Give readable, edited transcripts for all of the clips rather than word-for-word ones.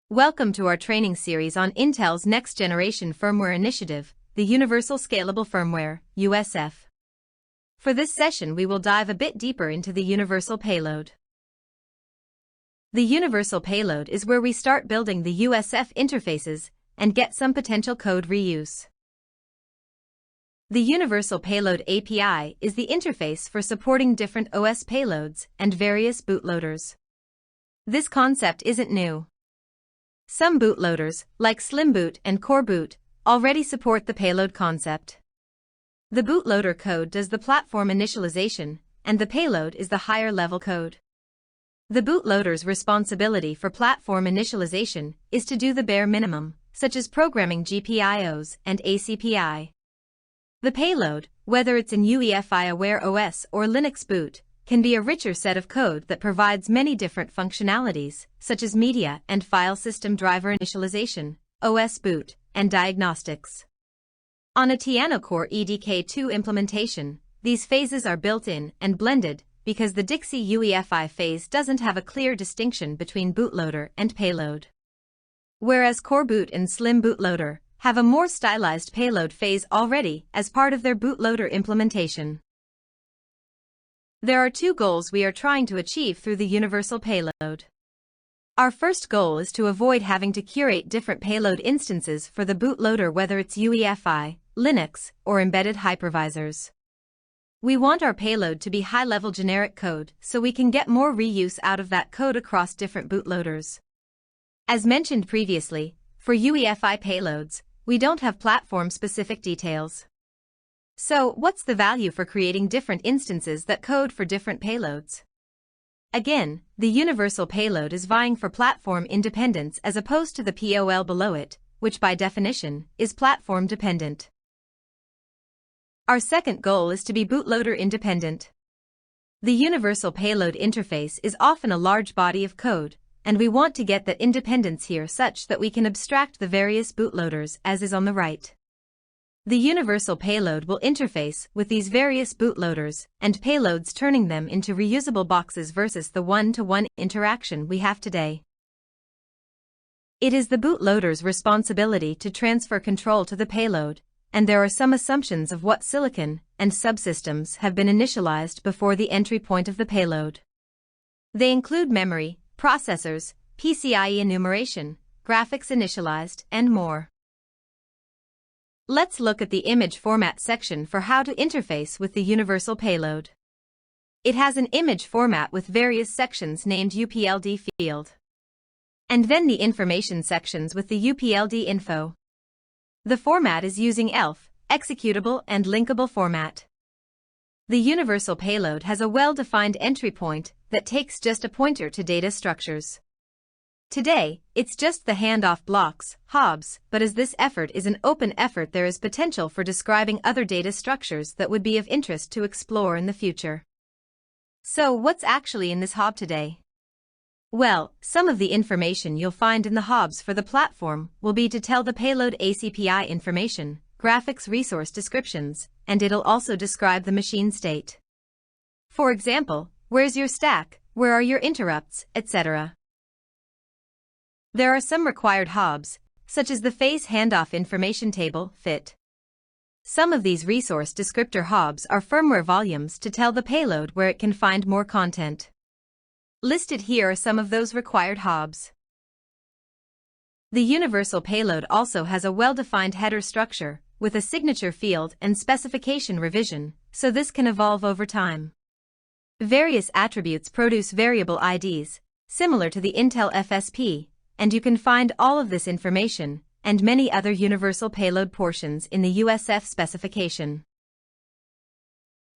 Welcome to our training series on Intel's next-generation firmware initiative, the Universal Scalable Firmware, USF. For this session we will dive a bit deeper into the Universal Payload. The Universal Payload is where we start building the USF interfaces and get some potential code reuse. The Universal Payload API is the interface for supporting different OS payloads and various bootloaders. This concept isn't new. Some bootloaders, like SlimBoot and CoreBoot, already support the payload concept. The bootloader code does the platform initialization, and the payload is the higher-level code. The bootloader's responsibility for platform initialization is to do the bare minimum, such as programming GPIOs and ACPI. The payload, whether it's an UEFI-aware OS or Linux boot, can be a richer set of code that provides many different functionalities, such as media and file system driver initialization, OS boot, and diagnostics. On a Tiano Core EDK2 implementation, these phases are built in and blended because the Dixie UEFI phase doesn't have a clear distinction between bootloader and payload. Whereas CoreBoot and Slim Bootloader have a more stylized payload phase already as part of their bootloader implementation. There are two goals we are trying to achieve through the Universal Payload. Our first goal is to avoid having to curate different payload instances for the bootloader, whether it's UEFI, Linux, or embedded hypervisors. We want our payload to be high-level generic code so we can get more reuse out of that code across different bootloaders. As mentioned previously, for UEFI payloads, we don't have platform-specific details. So, what's the value for creating different instances that code for different payloads? Again, the Universal Payload is vying for platform independence as opposed to the POL below it, which by definition is platform dependent. Our second goal is to be bootloader independent. The Universal Payload interface is often a large body of code, and we want to get that independence here such that we can abstract the various bootloaders as is on the right. The Universal Payload will interface with these various bootloaders and payloads, turning them into reusable boxes versus the one-to-one interaction we have today. It is the bootloader's responsibility to transfer control to the payload, and there are some assumptions of what silicon and subsystems have been initialized before the entry point of the payload. They include memory, processors, PCIe enumeration, graphics initialized, and more. Let's look at the image format section for how to interface with the Universal Payload. It has an image format with various sections named UPLD field. And then the information sections with the UPLD info. The format is using ELF, executable and linkable format. The Universal Payload has a well-defined entry point that takes just a pointer to data structures. Today, it's just the handoff blocks, HOBs, but as this effort is an open effort, there is potential for describing other data structures that would be of interest to explore in the future. So what's actually in this HOB today? Well, some of the information you'll find in the HOBs for the platform will be to tell the payload ACPI information, graphics resource descriptions, and it'll also describe the machine state. For example, where's your stack, where are your interrupts, etc. There are some required HOBs, such as the phase handoff information table, FIT. Some of these resource descriptor HOBs are firmware volumes to tell the payload where it can find more content. Listed here are some of those required HOBs. The Universal Payload also has a well-defined header structure, with a signature field and specification revision, so this can evolve over time. Various attributes produce variable IDs, similar to the Intel FSP, and you can find all of this information and many other Universal Payload portions in the USF specification.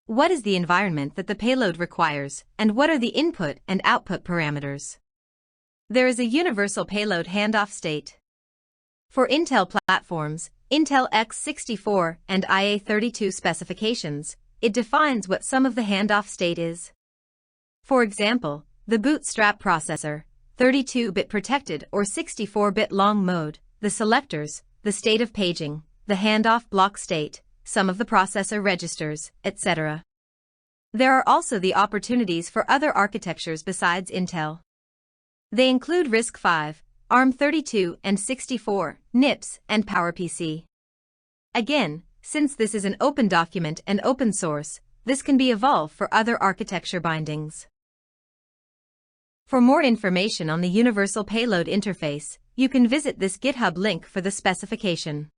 What is the environment that the payload requires, and what are the input and output parameters? There is a Universal Payload handoff state. For Intel platforms, Intel x64 and IA32 specifications, it defines what some of the handoff state is. For example, the bootstrap processor, 32-bit protected or 64-bit long mode, the selectors, the state of paging, the handoff block state, some of the processor registers, etc. There are also the opportunities for other architectures besides Intel. They include RISC-V, ARM32 and 64, NIPS, and PowerPC. Again, since this is an open document and open source, this can be evolved for other architecture bindings. For more information on the Universal Payload interface, you can visit this GitHub link for the specification.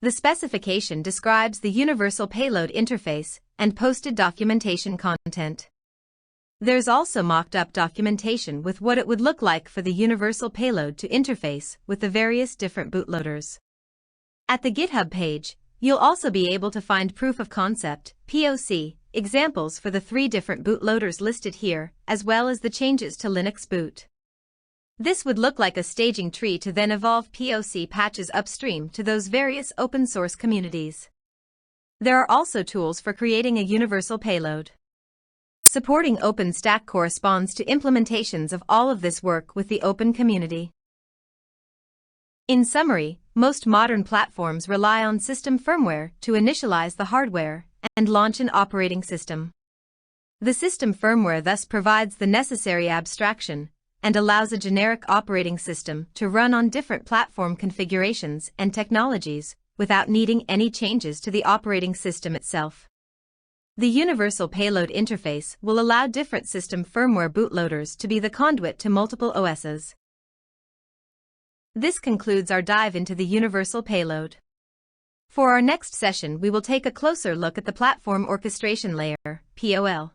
The specification describes the Universal Payload interface and posted documentation content. There's also mocked-up documentation with what it would look like for the Universal Payload to interface with the various different bootloaders. At the GitHub page, you'll also be able to find proof of concept, POC, examples for the 3 different bootloaders listed here, as well as the changes to Linux boot. This would look like a staging tree to then evolve POC patches upstream to those various open-source communities. There are also tools for creating a universal payload. Supporting OpenStack corresponds to implementations of all of this work with the open community. In summary, most modern platforms rely on system firmware to initialize the hardware and launch an operating system. The system firmware thus provides the necessary abstraction and allows a generic operating system to run on different platform configurations and technologies without needing any changes to the operating system itself. The Universal Payload interface will allow different system firmware bootloaders to be the conduit to multiple OSs. This concludes our dive into the Universal Payload. For our next session, we will take a closer look at the Platform Orchestration Layer, POL.